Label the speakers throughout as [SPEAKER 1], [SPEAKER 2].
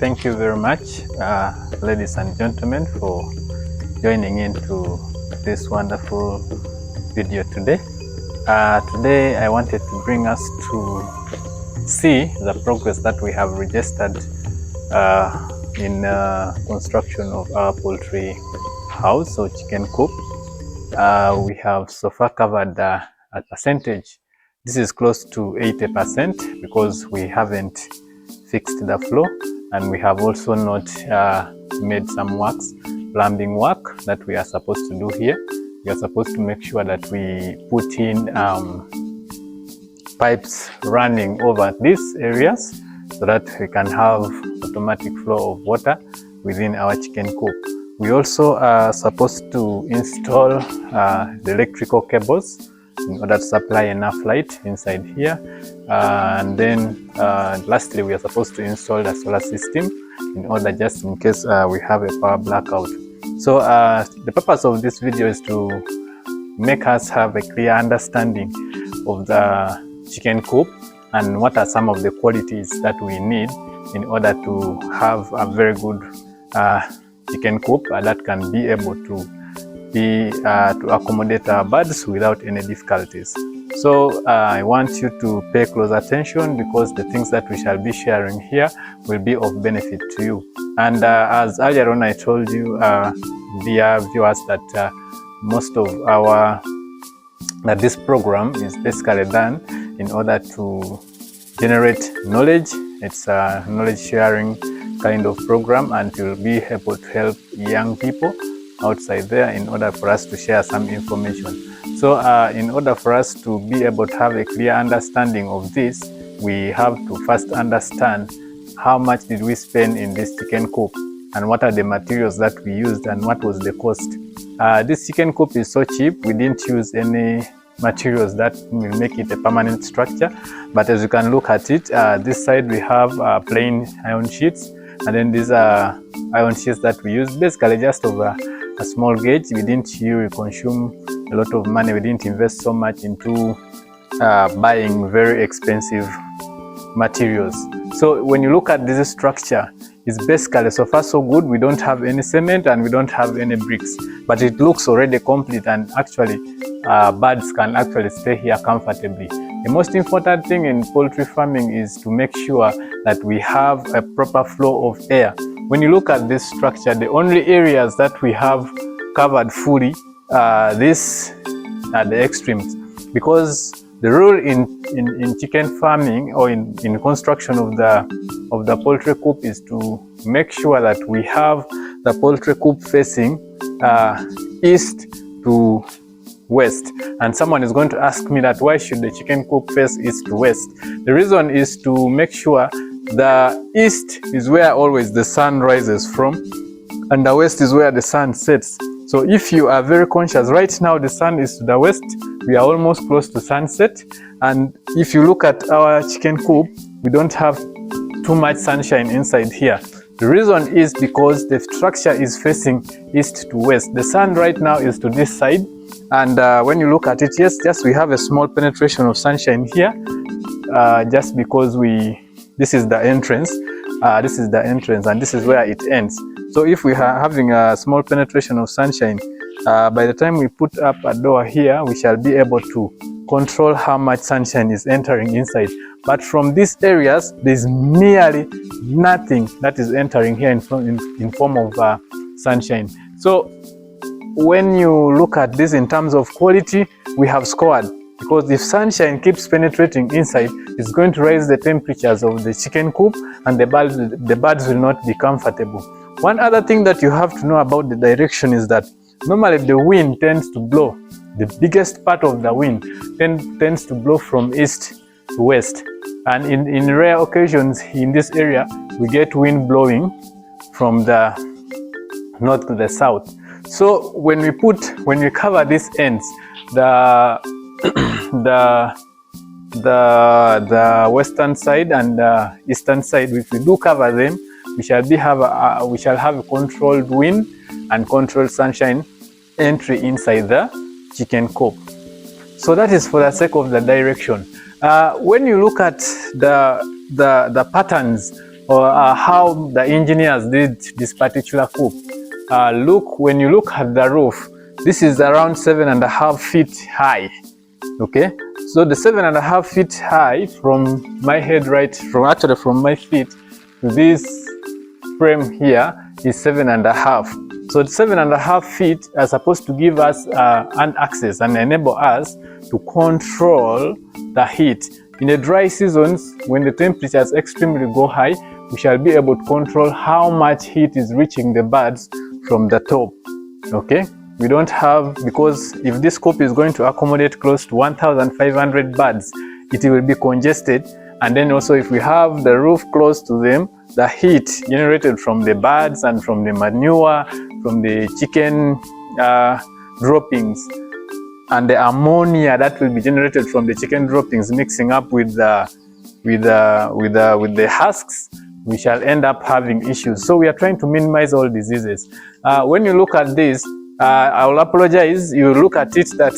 [SPEAKER 1] Thank you very much, ladies and gentlemen, for joining into this wonderful video today. Today I wanted to bring us to see the progress that we have registered in construction of our poultry house or chicken coop. We have so far covered a percentage. This is close to 80% because we haven't fixed the floor, and we have also not made some works, plumbing work that we are supposed to do here. We are supposed to make sure that we put in pipes running over these areas so that we can have automatic flow of water within our chicken coop. We also are supposed to install the electrical cables in order to supply enough light inside here, and then lastly we are supposed to install the solar system in order just in case we have a power blackout. So the purpose of this video is to make us have a clear understanding of the chicken coop and what are some of the qualities that we need in order to have a very good chicken coop that can be able to accommodate our birds without any difficulties. So I want you to pay close attention because the things that we shall be sharing here will be of benefit to you. And as earlier on I told you, dear viewers, that most of that this program is basically done in order to generate knowledge. It's a knowledge sharing kind of program, and will be able to help young people outside there in order for us to share some information. So in order for us to be able to have a clear understanding of this, we have to first understand how much did we spend in this chicken coop and what are the materials that we used and what was the cost. This chicken coop is so cheap, we didn't use any materials that will make it a permanent structure. But as you can look at it, this side we have plain iron sheets, and then these are iron sheets that we use basically just over a small gauge. We didn't consume a lot of money. We didn't invest so much into buying very expensive materials. So when you look at this structure, it's basically so far so good. We don't have any cement and we don't have any bricks, but it looks already complete, and actually birds can actually stay here comfortably. The most important thing in poultry farming is to make sure that we have a proper flow of air. When you look at this structure, the only areas that we have covered fully, these are the extremes, because the rule in chicken farming or in construction of the poultry coop is to make sure that we have the poultry coop facing east to west. And someone is going to ask me that why should the chicken coop face east to west? The reason is to make sure the east is where always the sun rises from, and the west is where the sun sets. So if you are very conscious, right now the sun is to the west, we are almost close to sunset, and if you look at our chicken coop, we don't have too much sunshine inside here. The reason is because the structure is facing east to west. The sun right now is to this side, and when you look at it, yes, just we have a small penetration of sunshine here, just because this is the entrance. This is the entrance, and this is where it ends. So if we are having a small penetration of sunshine, by the time we put up a door here, we shall be able to control how much sunshine is entering inside. But from these areas, there's nearly nothing that is entering here in form of sunshine. So when you look at this in terms of quality, we have scored, because if sunshine keeps penetrating inside, it's going to raise the temperatures of the chicken coop, and the birds will not be comfortable. One other thing that you have to know about the direction is that normally the wind tends to blow. The biggest part of the wind tends to blow from east to west, and in rare occasions in this area we get wind blowing from the north to the south. So when we cover these ends, the western side and the eastern side, if we do cover them, we shall have a controlled wind and controlled sunshine entry inside the chicken coop. So that is for the sake of the direction. When you look at the patterns or how the engineers did this particular coup. Look, when you look at the roof, this is around 7.5 feet high. Okay, so the 7.5 feet high from my head, right, from my feet to this frame here is 7.5. So the 7.5 feet are supposed to give us an access and enable us to control the heat. In the dry seasons, when the temperatures extremely go high, we shall be able to control how much heat is reaching the birds from the top. Okay, we don't have, because if this coop is going to accommodate close to 1,500 birds, it will be congested. And then also, if we have the roof close to them, the heat generated from the birds and from the manure, from the chicken droppings, and the ammonia that will be generated from the chicken droppings mixing up with the husks, we shall end up having issues. So we are trying to minimize all diseases. When you look at this, I will apologize. You look at it that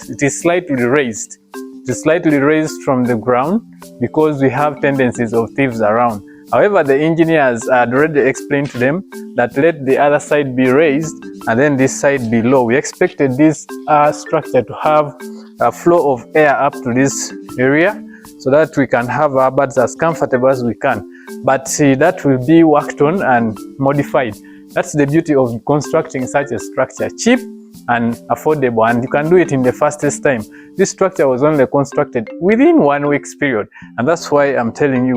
[SPEAKER 1] it is slightly raised. It is slightly raised from the ground because we have tendencies of thieves around. However, the engineers had already explained to them that let the other side be raised and then this side be low. We expected this structure to have a flow of air up to this area so that we can have our birds as comfortable as we can. But that will be worked on and modified. That's the beauty of constructing such a structure. Cheap and affordable, and you can do it in the fastest time. This structure was only constructed within 1 week's period, and that's why I'm telling you,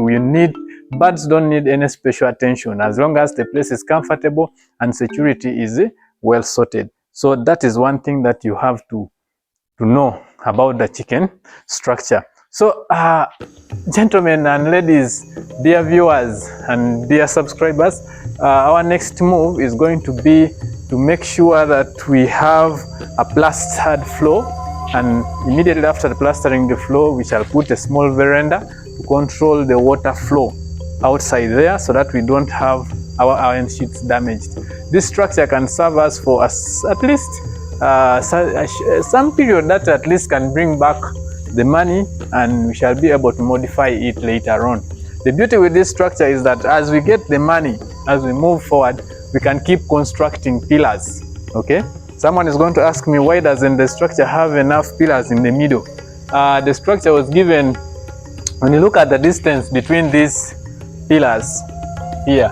[SPEAKER 1] birds don't need any special attention as long as the place is comfortable and security is well sorted. So that is one thing that you have to know about the chicken structure. So gentlemen and ladies, dear viewers and dear subscribers, our next move is going to be to make sure that we have a plastered floor, and immediately after plastering the floor, we shall put a small veranda to control the water flow outside there so that we don't have our iron sheets damaged. This structure can serve us for at least some period that at least can bring back the money, and we shall be able to modify it later on. The beauty with this structure is that as we get the money, as we move forward, we can keep constructing pillars. Okay, someone is going to ask me, why doesn't the structure have enough pillars in the middle? The structure was given, when you look at the distance between these pillars here,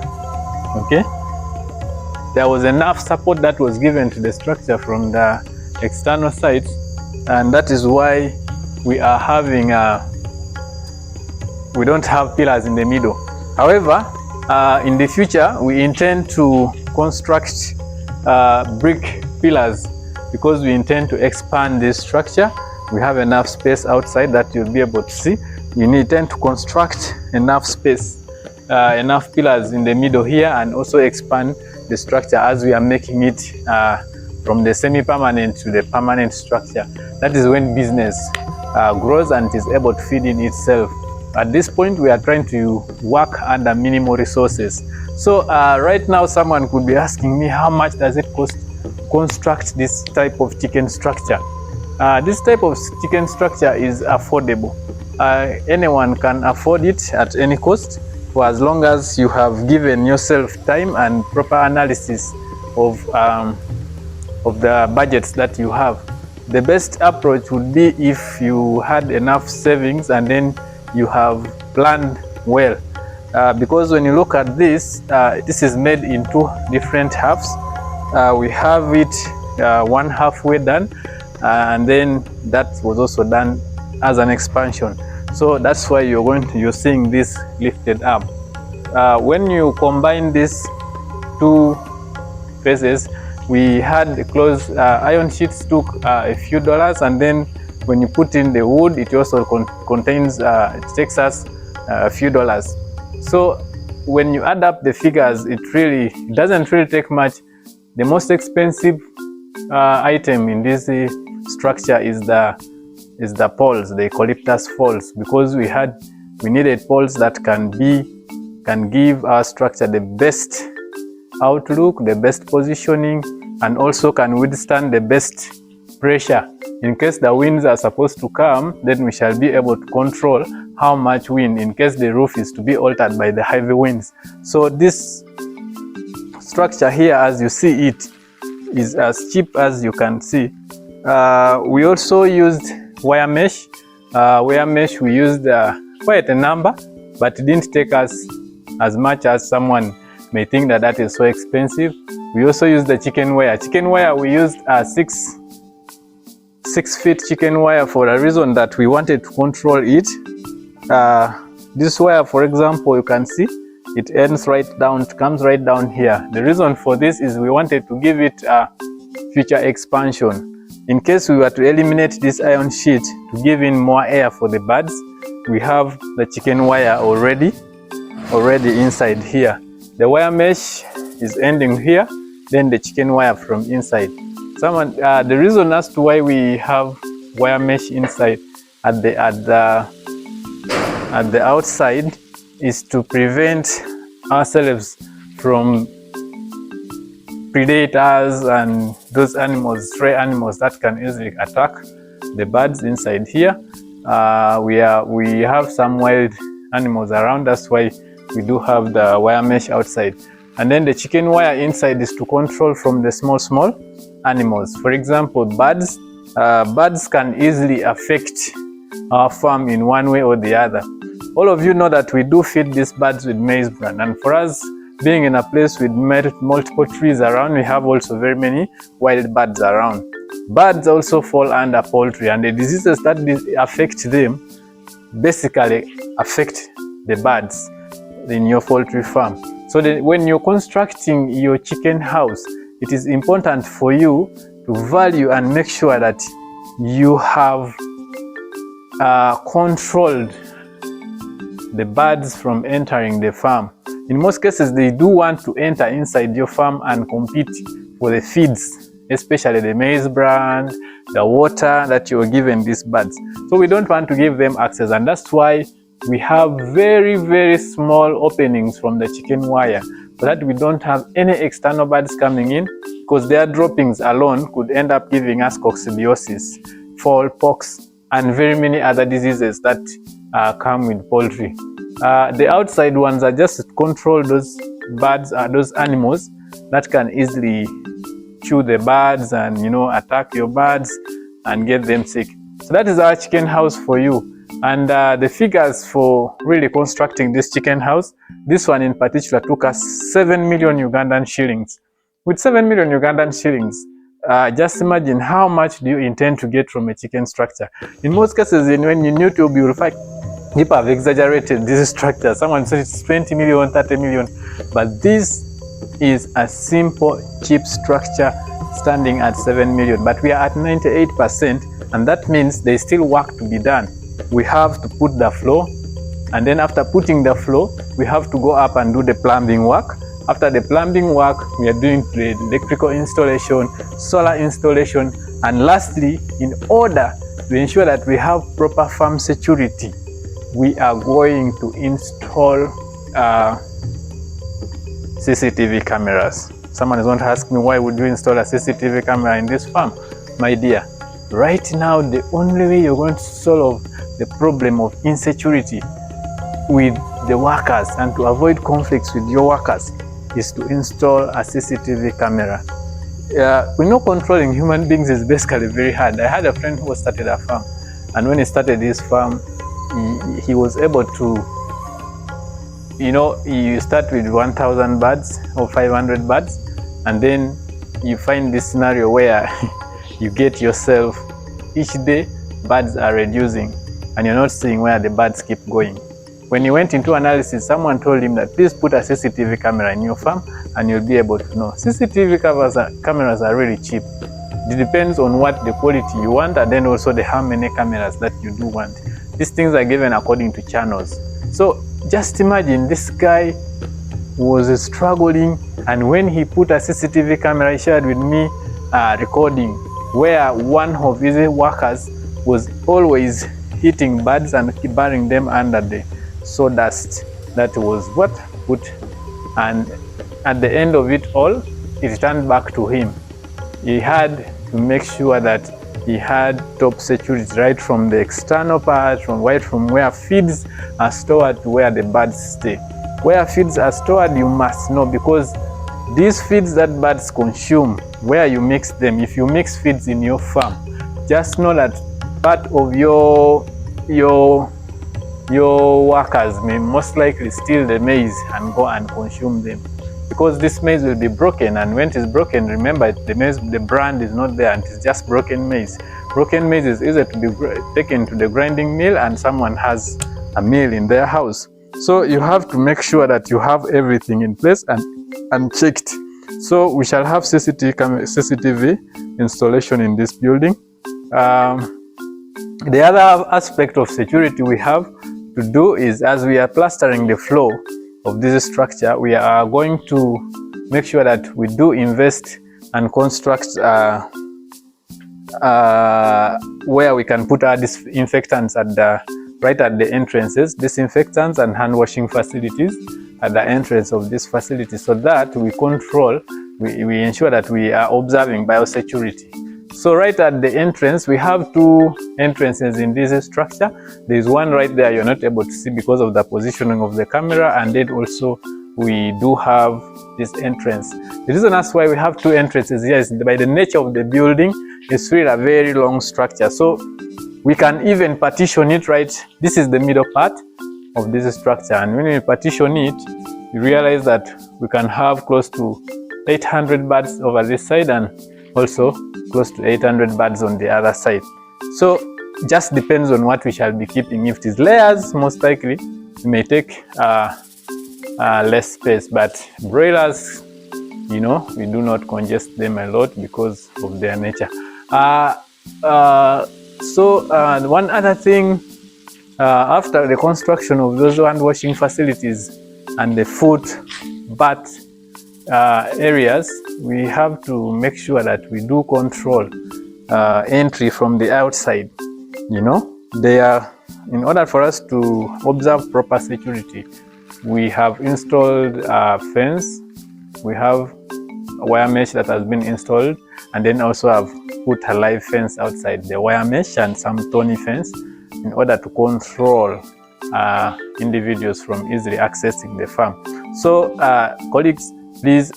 [SPEAKER 1] okay, there was enough support that was given to the structure from the external side, and that is why we are having we don't have pillars in the middle. However, in the future we intend to construct brick pillars because we intend to expand this structure. We have enough space outside that you'll be able to see. We intend to construct enough space, enough pillars in the middle here, and also expand the structure as we are making it from the semi-permanent to the permanent structure. That is when business grows and is able to feed in itself. At this point, we are trying to work under minimal resources. So right now, someone could be asking me, how much does it cost to construct this type of chicken structure? This type of chicken structure is affordable. Anyone can afford it at any cost, for as long as you have given yourself time and proper analysis of the budgets that you have. The best approach would be if you had enough savings and then you have planned well. Because when you look at this, this is made in 2 different halves. We have it one halfway done, and then that was also done as an expansion. So that's why you're seeing this lifted up. When you combine these 2 phases, we had closed iron sheets took a few dollars, and then when you put in the wood, it also contains, it takes us a few dollars. So when you add up the figures, it doesn't really take much. The most expensive item in this structure is the poles, the eucalyptus poles, because we needed poles that can give our structure the best outlook, the best positioning, and also can withstand the best pressure. In case the winds are supposed to come, then we shall be able to control how much wind in case the roof is to be altered by the heavy winds. So this structure here, as you see it, is as cheap as you can see. We also used wire mesh. We used quite a number, but it didn't take us as much as someone may think that is so expensive. We also used the chicken wire. We used 6 feet chicken wire for a reason that we wanted to control it. This wire, for example, you can see it ends right down, it comes right down here. The reason for this is we wanted to give it a future expansion. In case we were to eliminate this iron sheet to give in more air for the birds, we have the chicken wire already inside here. The wire mesh is ending here, then the chicken wire from inside. The reason as to why we have wire mesh inside at the outside is to prevent ourselves from predators and those animals, stray animals that can easily attack the birds inside here. We have some wild animals around, that's why we do have the wire mesh outside. And then the chicken wire inside is to control from the small animals. For example, birds can easily affect our farm in one way or the other. All of you know that we do feed these birds with maize bran, and for us, being in a place with multiple trees around, we have also very many wild birds around. Birds also fall under poultry, and the diseases that affect them basically affect the birds in your poultry farm. So when you're constructing your chicken house, it is important for you to value and make sure that you have controlled the birds from entering the farm. In most cases, they do want to enter inside your farm and compete for the feeds, especially the maize bran, the water that you're giving these birds. So we don't want to give them access, and that's why we have very small openings from the chicken wire, so that we don't have any external birds coming in, because their droppings alone could end up giving us coccidiosis, fowl pox, and very many other diseases that come with poultry. The outside ones are just to control those birds, those animals that can easily chew the birds and attack your birds and get them sick. So that is our chicken house for you. And the figures for really constructing this chicken house, this one in particular took us 7 million Ugandan shillings. With 7 million Ugandan shillings, just imagine how much do you intend to get from a chicken structure. In most cases, when you YouTube, you will find people have exaggerated this structure. Someone said it's 20 million, 30 million, but this is a simple, cheap structure standing at 7 million. But we are at 98%, and that means there's still work to be done. We have to put the floor, and then after putting the floor, we have to go up and do the plumbing work. After the plumbing work, we are doing the electrical installation, solar installation, and lastly, in order to ensure that we have proper farm security, we are going to install CCTV cameras. Someone is going to ask me, why would you install a CCTV camera in this farm? My dear, right now, the only way you're going to solve the problem of insecurity with the workers and to avoid conflicts with your workers is to install a CCTV camera. We know controlling human beings is basically very hard. I had a friend who started a farm, and when he started his farm, he was able to, you start with 1,000 birds or 500 birds, and then you find this scenario where you get yourself, each day birds are reducing, and you're not seeing where the birds keep going. When he went into analysis, someone told him that please put a CCTV camera in your farm and you'll be able to know. CCTV cameras are really cheap. It depends on what the quality you want, and then also how many cameras that you do want. These things are given according to channels. So just imagine this guy was struggling, and when he put a CCTV camera, he shared with me a recording where one of his workers was always hitting birds and burying them under the sawdust that was put, and at the end of it all, it turned back to him. He had to make sure that he had top security right from the external part, from where feeds are stored to where the birds stay. Where feeds are stored, you must know, because these feeds that birds consume, where you mix them, if you mix feeds in your farm, just know that part of your workers may most likely steal the maize and go and consume them, because this maize will be broken, and when it is broken, remember the brand is not there and it's just broken maize. Broken maize is easy to be taken to the grinding mill and someone has a mill in their house. So you have to make sure that you have everything in place and checked. So we shall have CCTV installation in this building. The other aspect of security we have to do is, as we are plastering the floor of this structure, we are going to make sure that we do invest and construct where we can put our disinfectants right at the entrances, disinfectants and hand washing facilities at the entrance of this facility, so that we ensure that we are observing biosecurity. So right at the entrance, we have two entrances in this structure. There is one right there you're not able to see because of the positioning of the camera, and then also we do have this entrance. The reason that's why we have two entrances here is by the nature of the building. It's really a very long structure, so we can even partition it right. This is the middle part of this structure, and when we partition it, you realize that we can have close to 800 birds over this side and also close to 800 birds on the other side. So just depends on what we shall be keeping. If it is layers, most likely it may take less space, but broilers, you know, we do not congest them a lot because of their nature. One other thing, after the construction of those hand washing facilities and the food bath areas, we have to make sure that we do control entry from the outside. You know, in order for us to observe proper security, we have installed a fence, we have a wire mesh that has been installed, and then also have put a live fence outside the wire mesh and some thorny fence in order to control individuals from easily accessing the farm. So colleagues, please,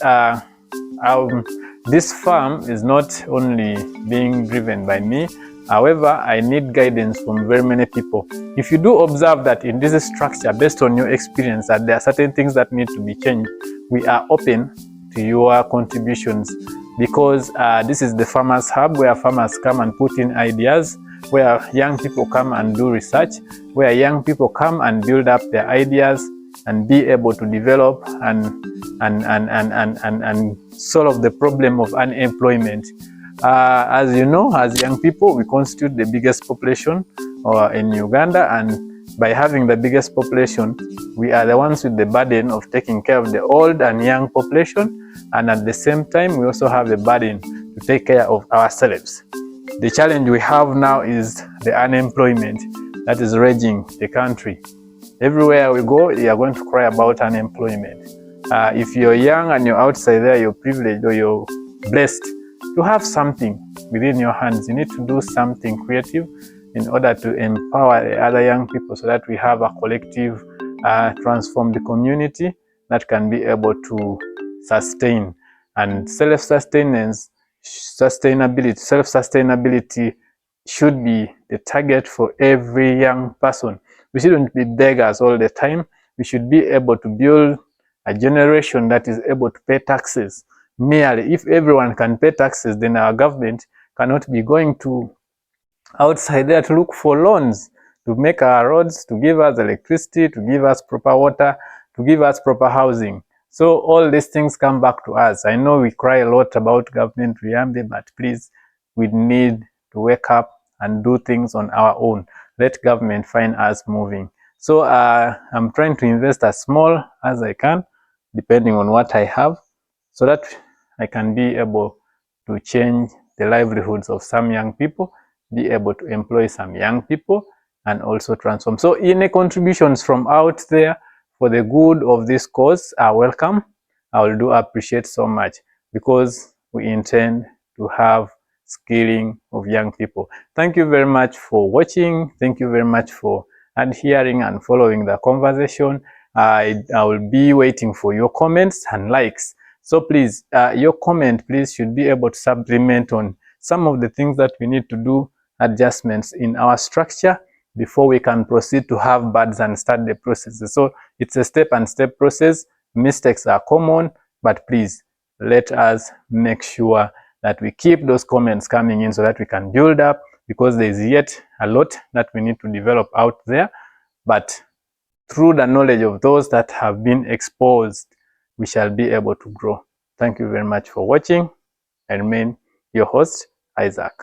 [SPEAKER 1] this farm is not only being driven by me. However, I need guidance from very many people. If you do observe that in this structure, based on your experience, that there are certain things that need to be changed, we are open to your contributions, because this is the Farmers Hub, where farmers come and put in ideas, where young people come and do research, where young people come and build up their ideas and be able to develop and solve the problem of unemployment. As you know, as young people, we constitute the biggest population in Uganda, and by having the biggest population, we are the ones with the burden of taking care of the old and young population, and at the same time, we also have the burden to take care of ourselves. The challenge we have now is the unemployment that is raging the country. Everywhere we go, you are going to cry about unemployment. If you're young and you're outside there, you're privileged or you're blessed to have something within your hands. You need to do something creative in order to empower the other young people, so that we have a collective transformed community that can be able to sustain. And self-sustainability should be the target for every young person. We shouldn't be beggars all the time. We should be able to build a generation that is able to pay taxes. Merely, if everyone can pay taxes, then our government cannot be going to outside there to look for loans to make our roads, to give us electricity, to give us proper water, to give us proper housing. So all these things come back to us. I know we cry a lot about government Riambe, but please, we need to wake up and do things on our own. Let government find us moving. So I'm trying to invest as small as I can, depending on what I have, so that I can be able to change the livelihoods of some young people, be able to employ some young people, and also transform. So any contributions from out there for the good of this cause are welcome. I will do appreciate so much, because we intend to have skilling of young people. Thank you very much for watching. Thank you very much for adhering and following the conversation. I will be waiting for your comments and likes. So please, your comment please should be able to supplement on some of the things that we need to do adjustments in our structure before we can proceed to have birds and start the processes. So it's a step-and-step process. Mistakes are common, but please let us make sure that we keep those comments coming in so that we can build up, because there is yet a lot that we need to develop out there. But through the knowledge of those that have been exposed, we shall be able to grow. Thank you very much for watching. I remain your host, Isaac.